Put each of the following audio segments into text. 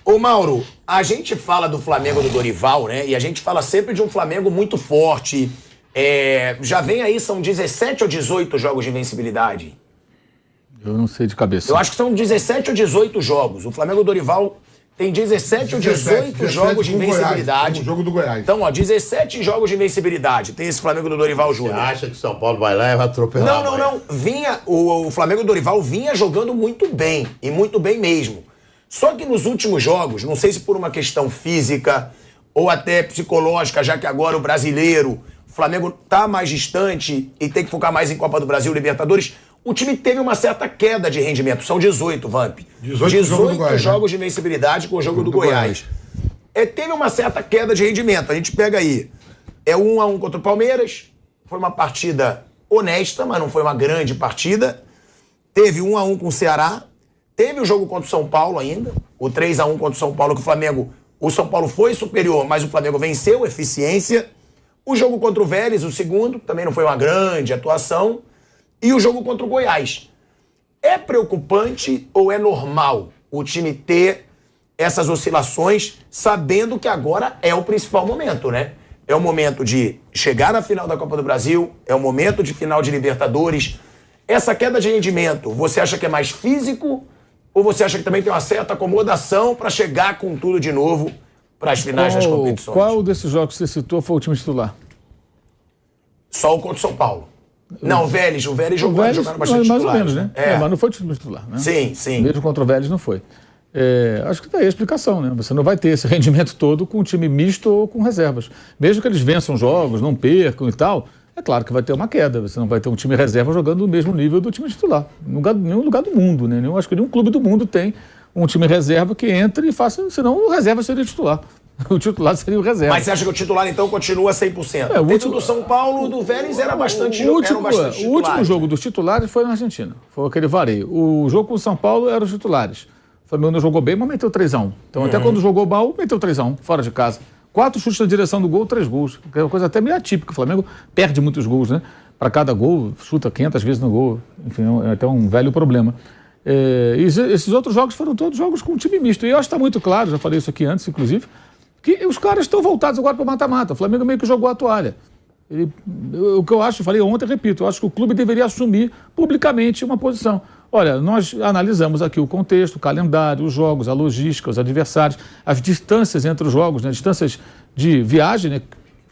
Ô Mauro, a gente fala do Flamengo do Dorival, né? E a gente fala sempre de um Flamengo muito forte. Já vem aí, são 17 ou 18 jogos de invencibilidade? Eu não sei de cabeça. Eu acho que são 17 ou 18 jogos. O Flamengo do Dorival tem 17 ou 18 jogos de invencibilidade. O jogo do Goiás. Então, 17 jogos de invencibilidade. Tem esse Flamengo do Dorival Júnior. Você acha que São Paulo vai lá e vai atropelar? Não. O Flamengo do Dorival vinha jogando muito bem. E muito bem mesmo. Só que nos últimos jogos, não sei se por uma questão física ou até psicológica, já que agora o brasileiro, o Flamengo tá mais distante e tem que focar mais em Copa do Brasil, Libertadores, o time teve uma certa queda de rendimento. São 18, Vamp. 18 jogos de invencibilidade com o jogo do Goiás. Teve uma certa queda de rendimento. A gente pega aí. 1-1 contra o Palmeiras. Foi uma partida honesta, mas não foi uma grande partida. Teve 1-1 com o Ceará. Teve o jogo contra o São Paulo ainda. O 3-1 contra o São Paulo, que o São Paulo foi superior, mas o Flamengo venceu, eficiência. O jogo contra o Vélez, o segundo, também não foi uma grande atuação. E o jogo contra o Goiás. É preocupante ou é normal o time ter essas oscilações, sabendo que agora é o principal momento, né? É o momento de chegar na final da Copa do Brasil, é o momento de final de Libertadores. Essa queda de rendimento, você acha que é mais físico ou você acha que também tem uma certa acomodação para chegar com tudo de novo para as finais das competições? Qual desses jogos que você citou foi o time titular? Só o contra o São Paulo. Não, o Vélez jogaram bastante mais ou menos, né? Mas não foi o time titular, né? Sim. Mesmo contra o Vélez não foi. Acho que daí a explicação, né? Você não vai ter esse rendimento todo com um time misto ou com reservas. Mesmo que eles vençam jogos, não percam e tal, é claro que vai ter uma queda. Você não vai ter um time reserva jogando no mesmo nível do time titular. Nenhum lugar do mundo, né? Acho que nenhum clube do mundo tem um time reserva que entre e faça, senão o reserva seria titular. O titular seria o reserva. Mas você acha que o titular, então, continua 100%? O último do São Paulo, do Vélez, era bastante o último jogo dos titulares foi na Argentina. Foi aquele vareio. O jogo com o São Paulo era os titulares. O Flamengo não jogou bem, mas meteu 3-1. Então, até quando jogou mal, meteu 3-1, fora de casa. 4 chutes na direção do gol, 3 gols. É uma coisa até meio atípica. O Flamengo perde muitos gols, né? Para cada gol, chuta 500 vezes no gol. Enfim, é até um velho problema. E esses outros jogos foram todos jogos com um time misto. E eu acho que está muito claro, já falei isso aqui antes, inclusive, que os caras estão voltados agora para o mata-mata. O Flamengo meio que jogou a toalha. O que eu acho, falei ontem, repito, eu acho que o clube deveria assumir publicamente uma posição. Olha, nós analisamos aqui o contexto, o calendário, os jogos, a logística, os adversários, as distâncias entre os jogos, né? Distâncias de viagem, né?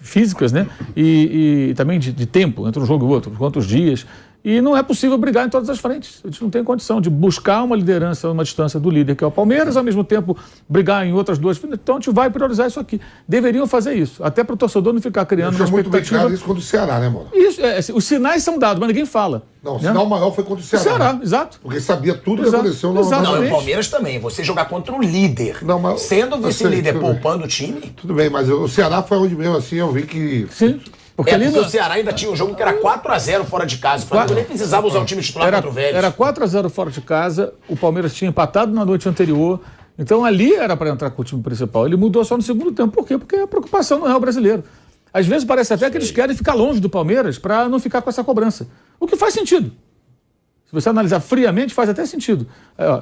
Físicas, né? E também de tempo entre um jogo e outro, quantos dias. E não é possível brigar em todas as frentes. A gente não tem condição de buscar uma liderança, uma distância do líder, que é o Palmeiras, ao mesmo tempo brigar em outras duas. Então a gente vai priorizar isso aqui. Deveriam fazer isso, até para o torcedor não ficar criando uma expectativa. Muito bem claro isso contra o Ceará, né, mano? Isso, os sinais são dados, mas ninguém fala. Não, o sinal maior foi contra o Ceará. O Ceará, exato. Porque sabia tudo que aconteceu no Não, o Palmeiras também. Você jogar contra o líder, sendo vice-líder, poupando o time. Tudo bem, mas o Ceará foi onde mesmo assim eu vi que... Sim. Porque o Ceará ainda tinha um jogo que era 4-0 fora de casa. O Flamengo nem precisava usar o time titular contra o Vélez. Era 4-0 fora de casa, o Palmeiras tinha empatado na noite anterior. Então ali era para entrar com o time principal. Ele mudou só no segundo tempo. Por quê? Porque a preocupação não é o brasileiro. Às vezes parece até que eles querem ficar longe do Palmeiras para não ficar com essa cobrança. O que faz sentido. Se você analisar friamente, faz até sentido.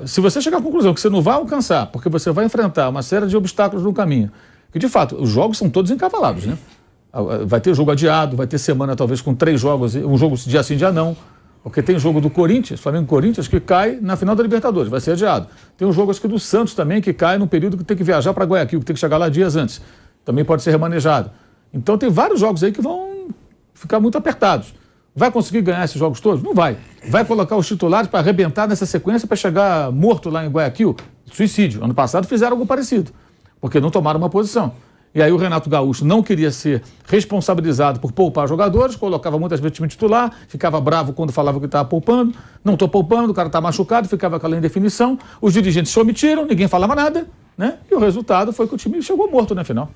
Se você chegar à conclusão que você não vai alcançar, porque você vai enfrentar uma série de obstáculos no caminho, que de fato, os jogos são todos encavalados, né? Vai ter jogo adiado, vai ter semana talvez com 3 jogos, um jogo dia sim, dia não. Porque tem jogo do Corinthians, Flamengo-Corinthians, que cai na final da Libertadores, vai ser adiado. Tem um jogo acho que do Santos também, que cai num período que tem que viajar para Guayaquil, que tem que chegar lá dias antes. Também pode ser remanejado. Então tem vários jogos aí que vão ficar muito apertados. Vai conseguir ganhar esses jogos todos? Não vai. Vai colocar os titulares para arrebentar nessa sequência para chegar morto lá em Guayaquil? Suicídio. Ano passado fizeram algo parecido, porque não tomaram uma posição. E aí o Renato Gaúcho não queria ser responsabilizado por poupar jogadores, colocava muitas vezes o time titular, ficava bravo quando falava que estava poupando. Não estou poupando, o cara está machucado, ficava aquela indefinição. Os dirigentes se omitiram, ninguém falava nada, né? E o resultado foi que o time chegou morto na final.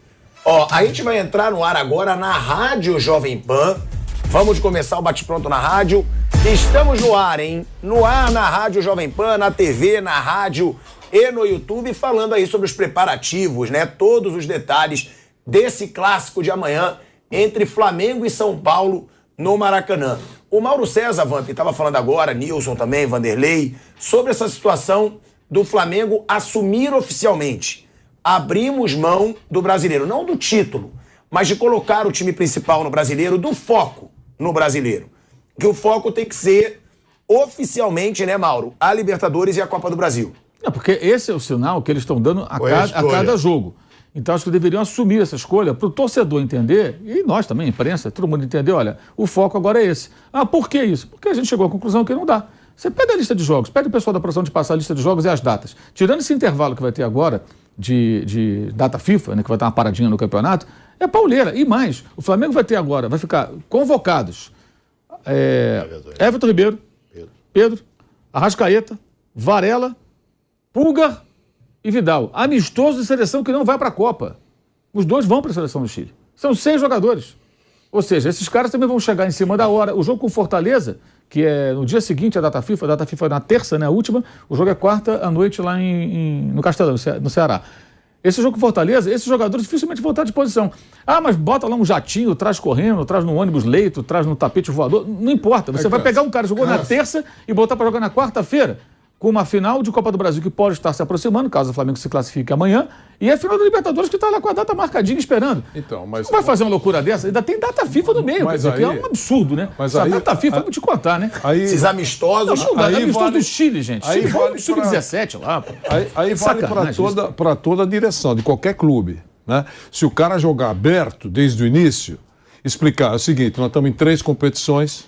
A gente vai entrar no ar agora na Rádio Jovem Pan. Vamos começar o bate-pronto na rádio. Estamos no ar, hein? No ar na Rádio Jovem Pan, na TV, na rádio e no YouTube, falando aí sobre os preparativos, né? Todos os detalhes desse clássico de amanhã entre Flamengo e São Paulo no Maracanã. O Mauro César, Vamp, estava falando agora, Nilson também, Vanderlei, sobre essa situação do Flamengo assumir oficialmente abrimos mão do brasileiro, não do título, mas de colocar o time principal no brasileiro, do foco no brasileiro. Que o foco tem que ser oficialmente, né, Mauro, a Libertadores e a Copa do Brasil. Não, porque esse é o sinal que eles estão dando a cada jogo. Então, acho que deveriam assumir essa escolha para o torcedor entender, e nós também, a imprensa, todo mundo entender, olha, o foco agora é esse. Ah, por que isso? Porque a gente chegou à conclusão que não dá. Você pega a lista de jogos, pede o pessoal da produção de passar a lista de jogos e as datas. Tirando esse intervalo que vai ter agora de data FIFA, né, que vai ter uma paradinha no campeonato, é pauleira. E mais, o Flamengo vai ter agora, vai ficar convocados Everton Ribeiro, Pedro, Arrascaeta, Varela, Pulgar e Vidal. Amistoso de seleção que não vai para a Copa. Os dois vão para a seleção do Chile. São 6 jogadores. Ou seja, esses caras também vão chegar em cima da hora. O jogo com Fortaleza, que é no dia seguinte a data FIFA é na terça, né, a última, o jogo é quarta à noite lá no Castelão, no Ceará. Esse jogo com Fortaleza, esses jogadores dificilmente vão estar à disposição. Ah, mas bota lá um jatinho, traz correndo, traz no ônibus leito, traz no tapete voador, não importa. Você vai pegar um cara que jogou na terça e botar para jogar na quarta-feira, com uma final de Copa do Brasil que pode estar se aproximando, caso o Flamengo se classifique amanhã, e a final da Libertadores que está lá com a data marcadinha esperando. Então, mas... Não vai fazer uma loucura dessa? Ainda tem data FIFA no meio, quer dizer, que é um absurdo, né? Mas essa aí, data FIFA, vou te contar, né? Esses amistosos... Amistosos do Chile, gente. Aí vale Sub-17 lá. Pô. Aí vale para toda a direção, de qualquer clube, né? Se o cara jogar aberto desde o início, explicar o seguinte, nós estamos em 3 competições,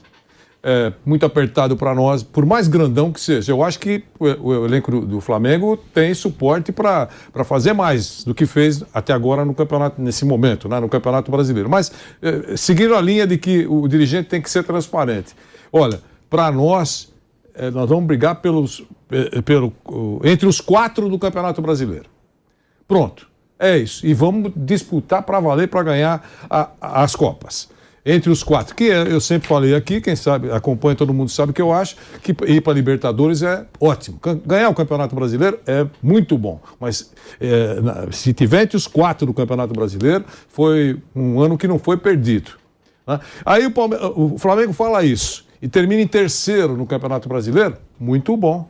muito apertado para nós, por mais grandão que seja. Eu acho que o elenco do Flamengo tem suporte para fazer mais do que fez até agora no campeonato, nesse momento, né, no Campeonato Brasileiro. Mas seguindo a linha de que o dirigente tem que ser transparente. Olha, para nós vamos brigar entre os 4 do Campeonato Brasileiro. Pronto, é isso. E vamos disputar para valer, para ganhar as Copas. Entre os 4, que eu sempre falei aqui, quem sabe, acompanha, todo mundo sabe que eu acho que ir para a Libertadores é ótimo. Ganhar o Campeonato Brasileiro é muito bom, mas se tiver entre os 4 do Campeonato Brasileiro, foi um ano que não foi perdido. Né? Aí o Flamengo fala isso e termina em terceiro no Campeonato Brasileiro, muito bom.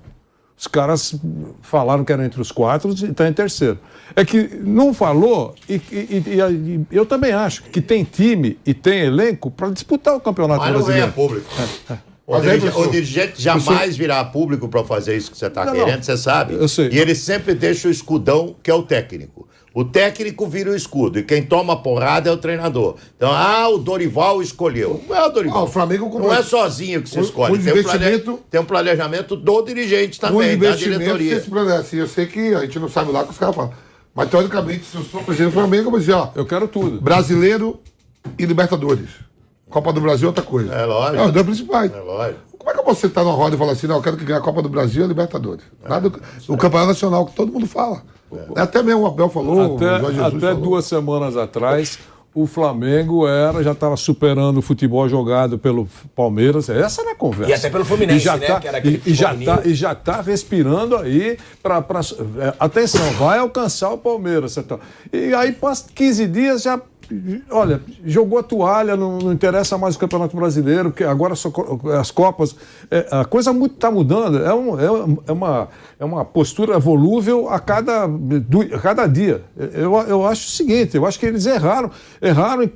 Os caras falaram que era entre os 4 e está em terceiro. É que não falou, e eu também acho que tem time e tem elenco para disputar o Campeonato Brasileiro. Mas não é público. O dirigente jamais virá público para fazer isso que você está querendo, você sabe. Eu sei. E ele sempre deixa o escudão, que é o técnico. O técnico vira o escudo e quem toma porrada é o treinador. Então, o Dorival escolheu. Não é o Dorival. O Flamengo não é sozinho que se escolhe. Tem um planejamento do dirigente também, da diretoria. Assim, eu sei que a gente não sabe lá o que os caras falam. Mas, teoricamente, se eu sou presidente do Flamengo, eu vou dizer, eu quero tudo. Brasileiro e Libertadores. Copa do Brasil é outra coisa. É lógico. É os 2 principais. É lógico. Como é que você está numa roda e fala assim, não, eu quero que ganhe a Copa do Brasil e a Libertadores? Nada o Campeonato Nacional, que todo mundo fala. Até mesmo o Abel falou, o Jorge Jesus até falou. 2 semanas atrás, o Flamengo já estava superando o futebol jogado pelo Palmeiras. Essa era a conversa. E até pelo Fluminense, né? Que era aquele e já está respirando aí para... Atenção, vai alcançar o Palmeiras. E aí, passa 15 dias, já... Olha, jogou a toalha, não interessa mais o Campeonato Brasileiro, porque agora só as Copas, a coisa está mudando, é uma postura volúvel a cada dia. Eu acho o seguinte, eu acho que eles erraram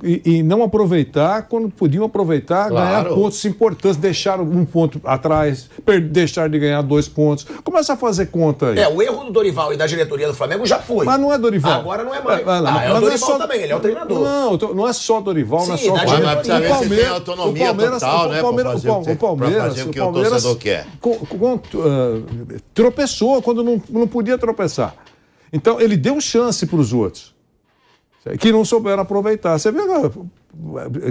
em não aproveitar quando podiam aproveitar, ganhar pontos importantes, deixaram 1 ponto atrás, deixar de ganhar 2 pontos. Começa a fazer conta aí. O erro do Dorival e da diretoria do Flamengo já foi. Mas não é Dorival. Agora não é mais. É o Dorival também, ele é o treinador. Não é só Dorival, não é só... Mas precisa ver se tem autonomia total, né? Para fazer o que o torcedor quer. Tropeçou quando não podia tropeçar. Então, ele deu chance para os outros, que não souberam aproveitar. Você vê,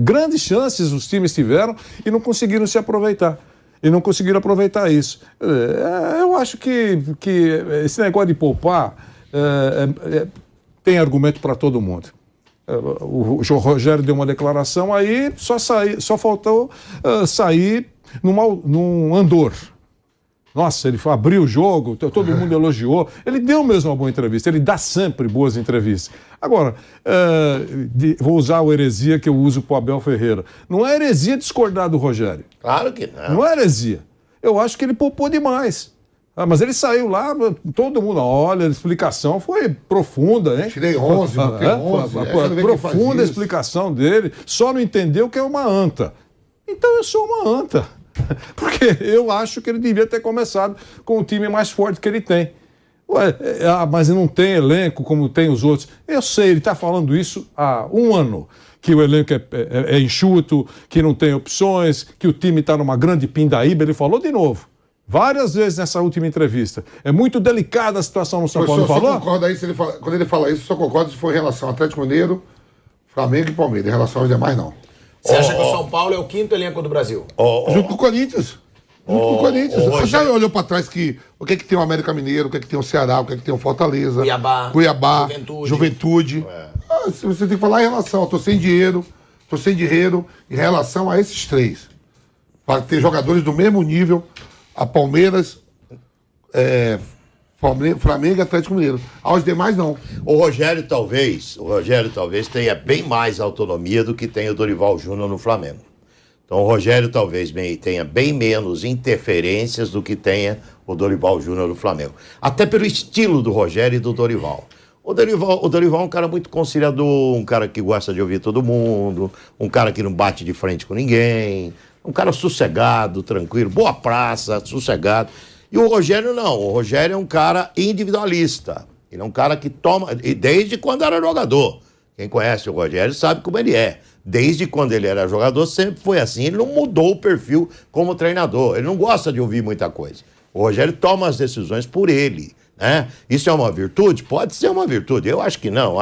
grandes chances os times tiveram e não conseguiram se aproveitar. E não conseguiram aproveitar isso. Eu acho que esse negócio de poupar tem argumento para todo mundo. O Rogério deu uma declaração, aí só faltou sair num andor. Nossa, ele abriu o jogo, todo mundo elogiou. Ele deu mesmo uma boa entrevista, ele dá sempre boas entrevistas. Agora, vou usar a heresia que eu uso para o Abel Ferreira. Não é heresia discordar do Rogério. Claro que não. Não é heresia. Eu acho que ele poupou demais. Mas ele saiu lá, todo mundo, olha, a explicação foi profunda, hein? Tirei 11, porque 11. Profunda a explicação dele, só não entendeu que é uma anta. Então eu sou uma anta. Porque eu acho que ele devia ter começado com o time mais forte que ele tem. Ué, mas não tem elenco como tem os outros. Eu sei, ele está falando isso há um ano. Que o elenco é enxuto, que não tem opções, que o time está numa grande pindaíba. Ele falou de novo. Várias vezes nessa última entrevista. É muito delicada a situação no São Paulo. Só concorda aí, quando ele fala isso, só concorda se for em relação ao Atlético Mineiro, Flamengo e Palmeiras. Em relação aos demais, não. Você acha que o São Paulo é o 5º elenco do Brasil? Junto com o Corinthians. Junto com o Corinthians. Você já olhou pra trás o que tem o América Mineiro, o que tem o Ceará, o que tem o Fortaleza, Cuiabá, Juventude. Você tem que falar em relação, eu tô sem dinheiro em relação a esses três. Para ter jogadores do mesmo nível, a Palmeiras, Flamengo e Atlético Mineiro. Aos demais, não. O Rogério talvez tenha bem mais autonomia do que tem o Dorival Júnior no Flamengo. Então o Rogério talvez tenha bem menos interferências do que tenha o Dorival Júnior no Flamengo. Até pelo estilo do Rogério e do Dorival. O Dorival é um cara muito conciliador, um cara que gosta de ouvir todo mundo, um cara que não bate de frente com ninguém, um cara sossegado, tranquilo, boa praça, sossegado. E o Rogério não, o Rogério é um cara individualista. Ele é um cara que toma, desde quando era jogador. Quem conhece o Rogério sabe como ele é. Desde quando ele era jogador sempre foi assim, ele não mudou o perfil como treinador. Ele não gosta de ouvir muita coisa. O Rogério toma as decisões por ele. Isso é uma virtude? Pode ser uma virtude. Eu acho que não.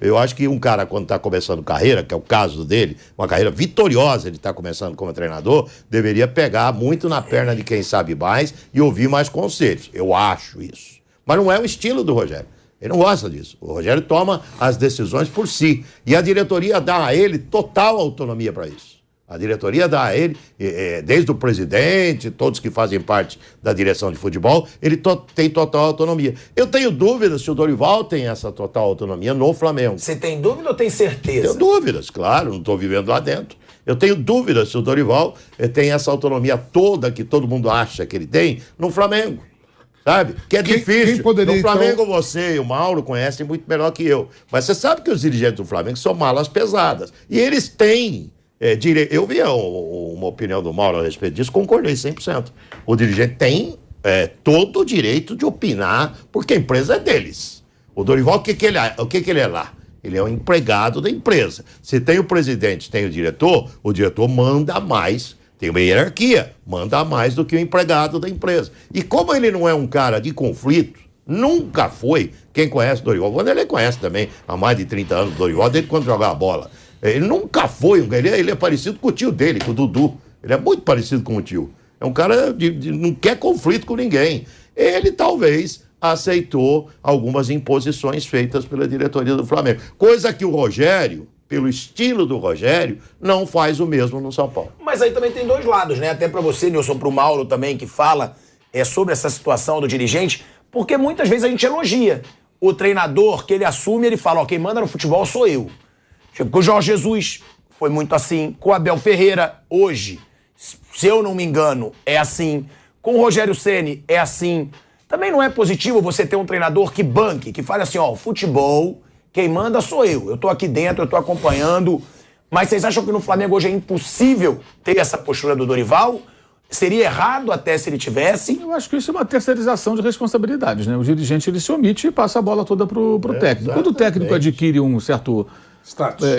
Eu acho que um cara, quando está começando carreira, que é o caso dele, uma carreira vitoriosa, ele está começando como treinador, deveria pegar muito na perna de quem sabe mais e ouvir mais conselhos. Eu acho isso. Mas não é o estilo do Rogério. Ele não gosta disso. O Rogério toma as decisões por si. E a diretoria dá a ele total autonomia para isso. A diretoria dá a ele, desde o presidente, todos que fazem parte da direção de futebol, ele tem total autonomia. Eu tenho dúvidas se o Dorival tem essa total autonomia no Flamengo. Você tem dúvida ou tem certeza? Tenho dúvidas, claro, não estou vivendo lá dentro. Eu tenho dúvidas se o Dorival tem essa autonomia toda que todo mundo acha que ele tem no Flamengo. Sabe? Que é difícil. No Flamengo, então... você e o Mauro conhecem muito melhor que eu. Mas você sabe que os dirigentes do Flamengo são malas pesadas. E eles têm direito. Eu vi uma opinião do Mauro a respeito disso, concordei 100%. O dirigente tem todo o direito de opinar, porque a empresa é deles. O Dorival, o que ele é lá? Ele é um empregado da empresa. Se tem o presidente, tem o diretor manda mais. Tem uma hierarquia, manda mais do que o empregado da empresa. E como ele não é um cara de conflito, nunca foi, quem conhece o Dorival, quando ele conhece também, há mais de 30 anos, o Dorival, desde quando jogava bola, ele nunca foi, ele é parecido com o tio dele, com o Dudu. Ele é muito parecido com o tio. É um cara não quer conflito com ninguém. Ele talvez aceitou algumas imposições feitas pela diretoria do Flamengo. Coisa que o Rogério, pelo estilo do Rogério, não faz o mesmo no São Paulo. Mas aí também tem dois lados, né? Até para você, Nilson, para o Mauro também, que fala sobre essa situação do dirigente, porque muitas vezes a gente elogia o treinador que ele assume, ele fala, quem manda no futebol sou eu. Tipo, com o Jorge Jesus foi muito assim, com o Abel Ferreira, hoje, se eu não me engano, é assim. Com o Rogério Ceni é assim. Também não é positivo você ter um treinador que banque, que fale assim, futebol... Quem manda sou eu. Eu tô aqui dentro, eu tô acompanhando. Mas vocês acham que no Flamengo hoje é impossível ter essa postura do Dorival? Seria errado até se ele tivesse? Eu acho que isso é uma terceirização de responsabilidades, né? O dirigente, ele se omite e passa a bola toda pro técnico. Quando o técnico adquire um certo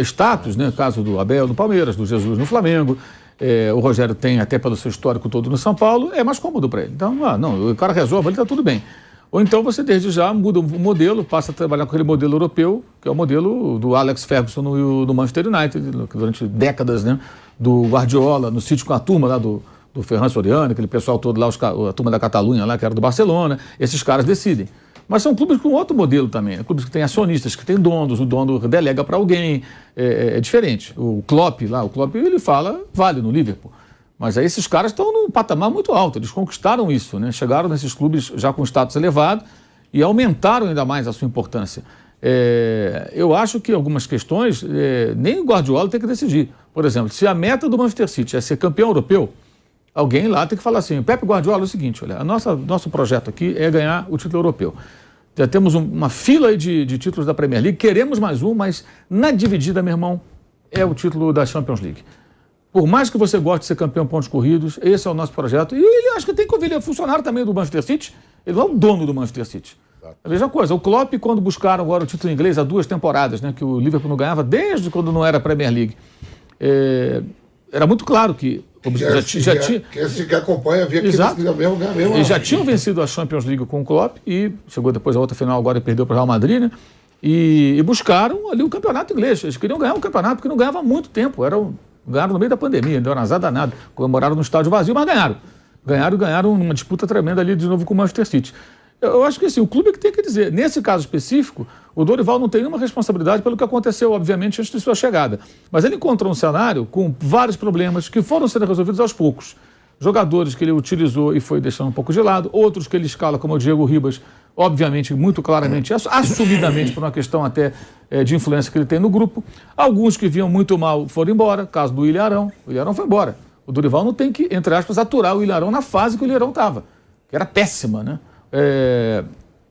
status, né? No caso do Abel, do Palmeiras, do Jesus no Flamengo, o Rogério tem, até pelo seu histórico todo no São Paulo, é mais cômodo para ele. Então, o cara resolve, ele tá tudo bem. Ou então você desde já muda o modelo, passa a trabalhar com aquele modelo europeu, que é o modelo do Alex Ferguson no Manchester United, durante décadas, né? Do Guardiola, no sítio com a turma lá do Ferran Soriano, aquele pessoal todo lá, a turma da Catalunha lá, que era do Barcelona, esses caras decidem. Mas são clubes com outro modelo também, clubes que têm acionistas, que têm donos, o dono delega para alguém, é diferente. O Klopp ele fala, vale no Liverpool. Mas aí esses caras estão num patamar muito alto, eles conquistaram isso, né? Chegaram nesses clubes já com status elevado e aumentaram ainda mais a sua importância. Eu acho que algumas questões, nem o Guardiola tem que decidir. Por exemplo, se a meta do Manchester City é ser campeão europeu, Alguém lá tem que falar assim, Pepe Guardiola, é o seguinte, olha, nosso projeto aqui é ganhar o título europeu. Já temos uma fila aí de títulos da Premier League, queremos mais um, mas na dividida, meu irmão, é o título da Champions League. Por mais que você goste de ser campeão pontos corridos, esse é o nosso projeto. E ele acho que tem que ouvir, ele é funcionário também do Manchester City, ele não é o dono do Manchester City. A mesma coisa, o Klopp, quando buscaram agora o título inglês há 2 temporadas, né, que o Liverpool não ganhava desde quando não era Premier League, era muito claro que quem acompanha via que eles já tinham vencido a Champions League com o Klopp e chegou depois a outra final agora e perdeu para o Real Madrid, né? E buscaram ali o campeonato inglês. Eles queriam ganhar um campeonato porque não ganhava há muito tempo. Ganharam no meio da pandemia, não deu azar danado. Comemoraram no estádio vazio, mas ganharam. Ganharam uma disputa tremenda ali de novo com o Manchester City. Eu acho que assim, o clube é que tem que dizer. Nesse caso específico, o Dorival não tem nenhuma responsabilidade pelo que aconteceu, obviamente, antes de sua chegada. Mas ele encontrou um cenário com vários problemas que foram sendo resolvidos aos poucos. Jogadores que ele utilizou e foi deixando um pouco de lado, outros que ele escala, como o Diego Ribas, obviamente, muito claramente, assumidamente, por uma questão até de influência que ele tem no grupo. Alguns que vinham muito mal foram embora, caso do Ilharão. O Ilharão foi embora. O Dorival não tem que, entre aspas, aturar o Ilharão na fase que o Ilharão estava, que era péssima, né?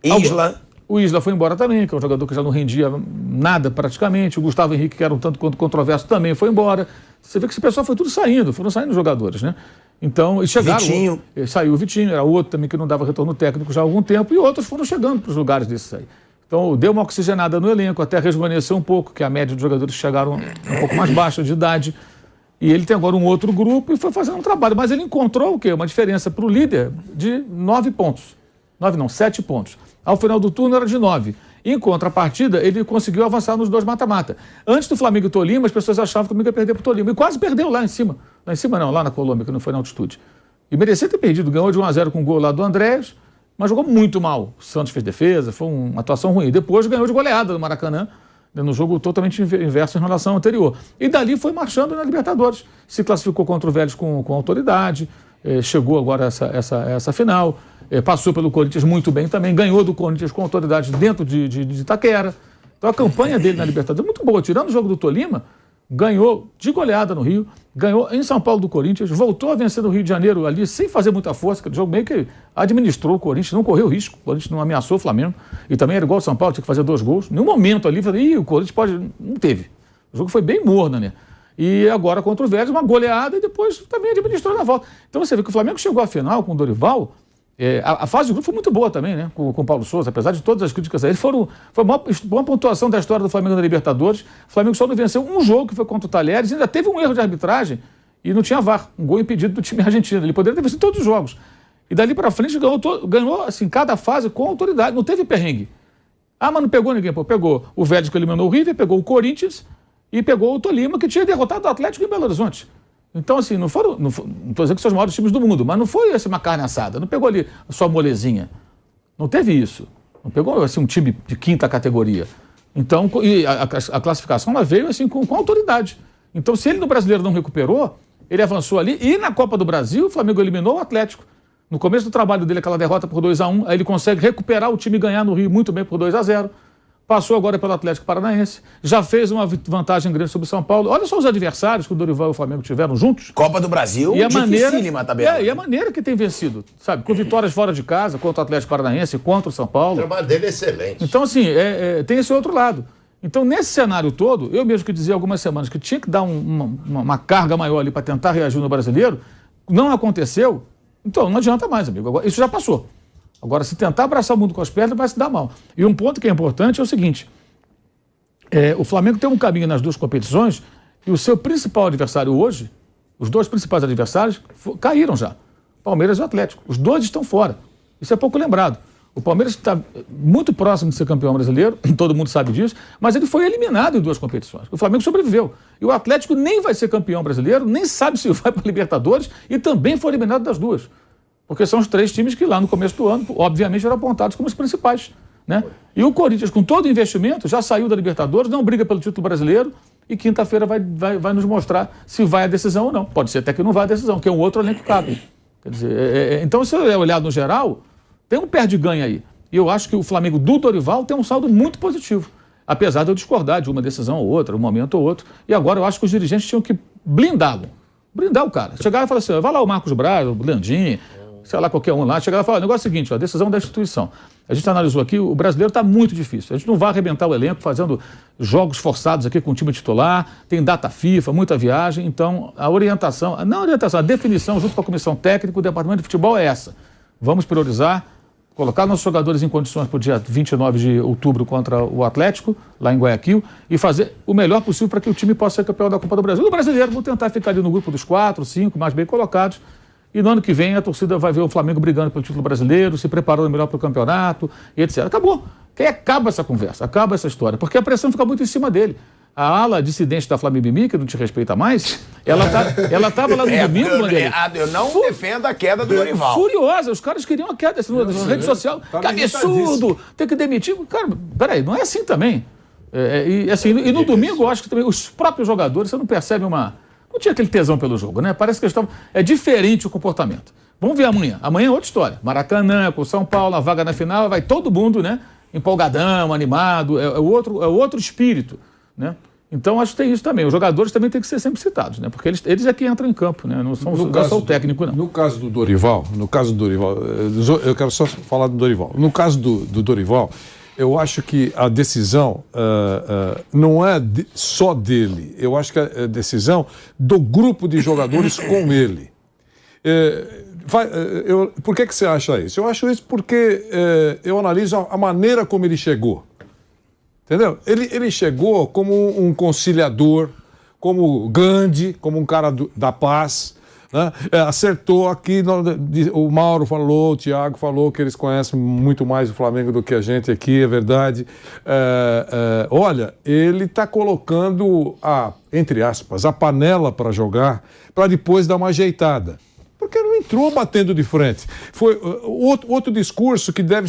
Isla. O Isla foi embora também, que é um jogador que já não rendia nada praticamente. O Gustavo Henrique, que era um tanto quanto controverso, também foi embora. Você vê que esse pessoal foi tudo saindo, foram saindo jogadores, né? Então, e chegaram. Vitinho. Saiu o Vitinho, era outro também que não dava retorno técnico já há algum tempo, e outros foram chegando para os lugares desses aí. Então, deu uma oxigenada no elenco, até rejuvenesceu um pouco, que a média de jogadores chegaram um pouco mais baixa de idade. E ele tem agora um outro grupo e foi fazendo um trabalho. Mas ele encontrou o quê? Uma diferença para o líder de 9 pontos. 7 pontos. Ao final do turno era de 9. Em contrapartida, ele conseguiu avançar nos 2 mata-mata. Antes do Flamengo e Tolima, as pessoas achavam que o Flamengo ia perder para o Tolima. E quase perdeu lá em cima. Lá em cima não, lá na Colômbia, que não foi na altitude. E merecia ter perdido. Ganhou de 1-0 com o gol lá do Andrés, mas jogou muito mal. O Santos fez defesa, foi uma atuação ruim. Depois ganhou de goleada no Maracanã, no jogo totalmente inverso em relação ao anterior. E dali foi marchando na Libertadores. Se classificou contra o Vélez com autoridade, chegou agora a essa final. Passou pelo Corinthians muito bem também, ganhou do Corinthians com autoridade dentro de Itaquera. Então a campanha dele na Libertadores é muito boa. Tirando o jogo do Tolima, ganhou de goleada no Rio, ganhou em São Paulo do Corinthians, voltou a vencer no Rio de Janeiro ali sem fazer muita força, que o jogo meio que administrou o Corinthians, não correu risco, o Corinthians não ameaçou o Flamengo, e também era igual ao São Paulo, tinha que fazer 2 gols. Em um momento ali, falei, o Corinthians pode... Não teve. O jogo foi bem morno, né? E agora contra o Vélez, uma goleada e depois também administrou na volta. Então você vê que o Flamengo chegou à final com o Dorival. A fase de grupo foi muito boa também, né? Com o Paulo Souza, apesar de todas as críticas a ele. Foi a maior pontuação da história do Flamengo na Libertadores. O Flamengo só não venceu um jogo, que foi contra o Talheres, e ainda teve um erro de arbitragem e não tinha VAR. Um gol impedido do time argentino. Ele poderia ter vencido todos os jogos. E dali para frente ganhou assim, cada fase com autoridade. Não teve perrengue. Ah, mas não pegou ninguém. Pô, pegou o Vélez, que eliminou o River, pegou o Corinthians e pegou o Tolima, que tinha derrotado o Atlético em Belo Horizonte. Então, assim, não estou dizendo que são os maiores times do mundo, mas não foi assim, uma carne assada, não pegou ali só molezinha. Não teve isso. Não pegou assim, um time de 5ª categoria. Então, e a classificação ela veio assim, com autoridade. Então, se ele no Brasileiro não recuperou, ele avançou ali. E na Copa do Brasil, o Flamengo eliminou o Atlético. No começo do trabalho dele, aquela derrota por 2-1, aí ele consegue recuperar o time e ganhar no Rio muito bem por 2-0. Passou agora pelo Atlético Paranaense, já fez uma vantagem grande sobre o São Paulo. Olha só os adversários que o Dorival e o Flamengo tiveram juntos. Copa do Brasil, e dificílima a tabela. E a maneira que tem vencido, sabe? Com vitórias fora de casa, contra o Atlético Paranaense, contra o São Paulo. O trabalho dele é excelente. Então, assim, tem esse outro lado. Então, nesse cenário todo, eu mesmo que dizia algumas semanas que tinha que dar uma carga maior ali para tentar reagir no brasileiro, não aconteceu, então não adianta mais, amigo. Agora, isso já passou. Agora, se tentar abraçar o mundo com as pernas, vai se dar mal. E um ponto que é importante é o seguinte, o Flamengo tem um caminho nas 2 competições e o seu principal adversário hoje, os 2 principais adversários, caíram já. Palmeiras e o Atlético. Os 2 estão fora. Isso é pouco lembrado. O Palmeiras está muito próximo de ser campeão brasileiro, todo mundo sabe disso, mas ele foi eliminado em 2 competições. O Flamengo sobreviveu. E o Atlético nem vai ser campeão brasileiro, nem sabe se vai para a Libertadores e também foi eliminado das 2. Porque são os 3 times que lá no começo do ano, obviamente, eram apontados como os principais, né? E o Corinthians, com todo o investimento, já saiu da Libertadores, não briga pelo título brasileiro e quinta-feira vai nos mostrar se vai a decisão ou não. Pode ser até que não vá a decisão, que é um outro elenco que cabe. Quer dizer, então, se eu olhar no geral, tem um perde-ganha aí. E eu acho que o Flamengo do Dorival tem um saldo muito positivo. Apesar de eu discordar de uma decisão ou outra, um momento ou outro. E agora eu acho que os dirigentes tinham que blindá-lo. Brindar o cara. Chegar e falar assim, vai lá o Marcos Braz, o Landim, sei lá, qualquer um lá. Chegar e falar, o negócio é o seguinte, a decisão da instituição. A gente analisou aqui, o brasileiro está muito difícil. A gente não vai arrebentar o elenco fazendo jogos forçados aqui com o time titular, tem data FIFA, muita viagem, então a orientação, não a orientação, a definição junto com a comissão técnica, o departamento de futebol é essa. Vamos priorizar, colocar nossos jogadores em condições para o dia 29 de outubro contra o Atlético, lá em Guayaquil, e fazer o melhor possível para que o time possa ser campeão da Copa do Brasil. O brasileiro, vou tentar ficar ali no grupo dos 4, 5 mais bem colocados, e no ano que vem a torcida vai ver o Flamengo brigando pelo título brasileiro, se preparando melhor para o campeonato, e etc. Acabou. Que aí acaba essa conversa, acaba essa história, porque a pressão fica muito em cima dele. A ala dissidente da Flamengo, que não te respeita mais, ela estava lá no domingo, eu não defendo a queda do Dorival. Furiosa, os caras queriam a queda na rede social. Que absurdo, tem que demitir. Cara, peraí, não é assim também. E no domingo, eu acho que também os próprios jogadores, você não percebe não tinha aquele tesão pelo jogo, né? Parece que eles estavam... É diferente o comportamento. Vamos ver amanhã. Amanhã é outra história. Maracanã, com São Paulo, a vaga na final, vai todo mundo, né? Empolgadão, animado. É outro espírito, né? Então, acho que tem isso também. Os jogadores também têm que ser sempre citados, né? Porque eles é que entram em campo, né? Não são o técnico, não. No caso do Dorival, eu quero só falar do Dorival. No caso do Dorival, eu acho que a decisão não é só dele. Eu acho que a decisão do grupo de jogadores com ele. Por que você acha isso? Eu acho isso porque eu analiso a maneira como ele chegou. Entendeu? Ele chegou como um conciliador, como Gandhi, como um cara da paz. Né? Acertou aqui, o Mauro falou, o Thiago falou que eles conhecem muito mais o Flamengo do que a gente aqui, é verdade. Olha, ele está colocando entre aspas, a panela para jogar, para depois dar uma ajeitada. Porque ele não entrou batendo de frente. Foi outro discurso que deve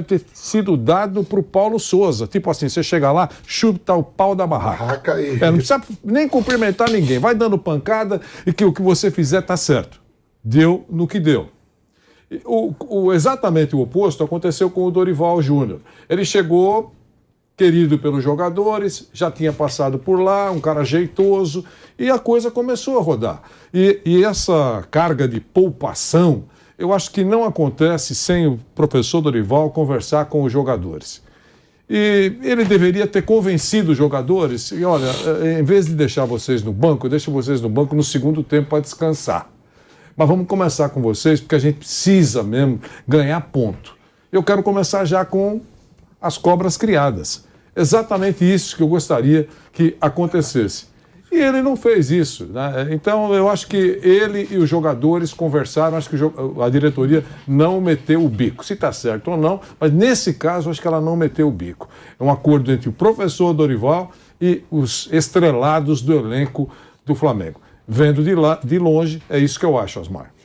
ter sido dado para o Paulo Souza. Tipo assim, você chega lá, chuta o pau da barraca. Não precisa nem cumprimentar ninguém. Vai dando pancada e que o que você fizer tá certo. Deu no que deu. Exatamente o oposto aconteceu com o Dorival Júnior. Ele chegou, querido pelos jogadores, já tinha passado por lá, um cara jeitoso, e a coisa começou a rodar. E essa carga de poupação, eu acho que não acontece sem o professor Dorival conversar com os jogadores. E ele deveria ter convencido os jogadores, e olha, em vez de deixar vocês no banco, deixa vocês no banco no segundo tempo para descansar. Mas vamos começar com vocês, porque a gente precisa mesmo ganhar ponto. Eu quero começar já com as cobras criadas. Exatamente isso que eu gostaria que acontecesse. E ele não fez isso, né? Então eu acho que ele e os jogadores conversaram, acho que a diretoria não meteu o bico. Se está certo ou não, mas nesse caso acho que ela não meteu o bico. É um acordo entre o professor Dorival e os estrelados do elenco do Flamengo. Vendo de longe, é isso que eu acho, Osmar.